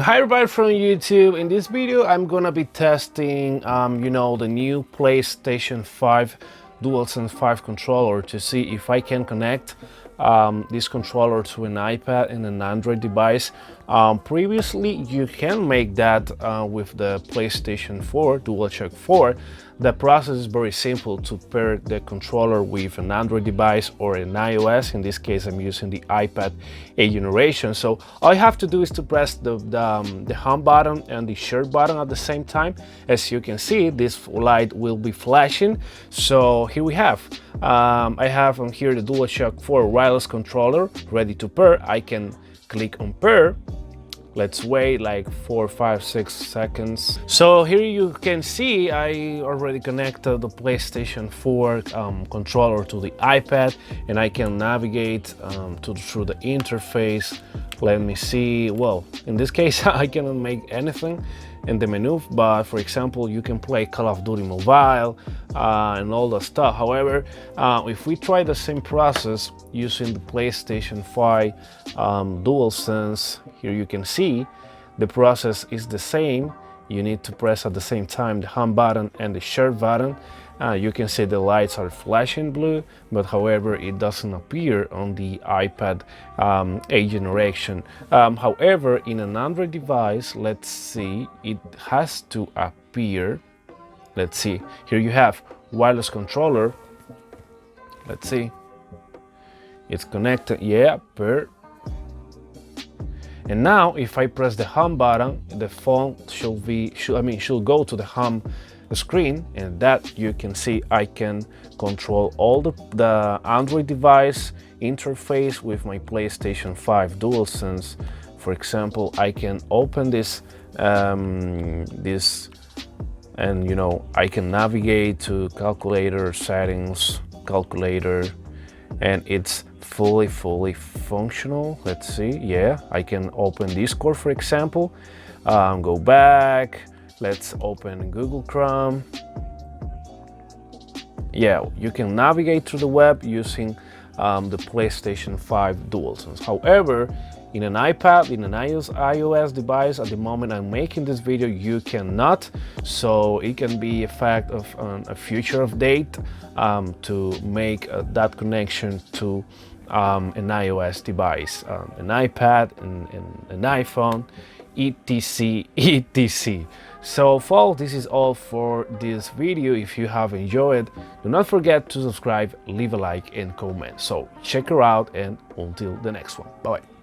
Hi everybody from YouTube. In this video I'm gonna be testing the new PlayStation 5 DualSense 5 controller to see if I can connect this controller to an iPad and an Android device. Previously you can make that with the PlayStation 4 DualShock 4. The process is very simple to pair the controller with an Android device or an iOS. In this case I'm using the iPad 8th generation. So all I have to do is to press the home button and the share button at the same time. As you can see, this light will be flashing. So here we have I have on here the DualShock 4 wireless controller ready to pair. I can click on pair. Let's wait like 4, 5, 6 seconds. So here you can see I already connected the PlayStation 4 controller to the iPad, and I can navigate through the interface. Let me see. Well, in this case I cannot make anything in the menu, but for example you can play Call of Duty Mobile and all that stuff. However, if we try the same process using the PlayStation 5 DualSense, here you can see the process is the same. You need to press at the same time the home button and the share button. You can see the lights are flashing blue, but however it doesn't appear on the iPad 8th generation. However, in an Android device, let's see, it has to appear. Let's see, here you have wireless controller. Let's see, it's connected. Yeah, pair. And now if I press the home button, the phone should go to the home screen, and that you can see I can control all the Android device interface with my PlayStation 5 DualSense. For example, I can open this and I can navigate to calculator settings, calculator, and it's fully functional. Let's see. Yeah, I can open Discord, for example, go back. Let's open Google Chrome. Yeah, you can navigate through the web using the PlayStation 5 DualSense. However, in an iPad, in an iOS device, at the moment I'm making this video, you cannot. So it can be a fact of a future update to make that connection to an iOS device, an iPad, an iPhone, etc. So folks, this is all for this video. If you have enjoyed, do not forget to subscribe, leave a like and comment. So check her out, and until the next one, bye bye.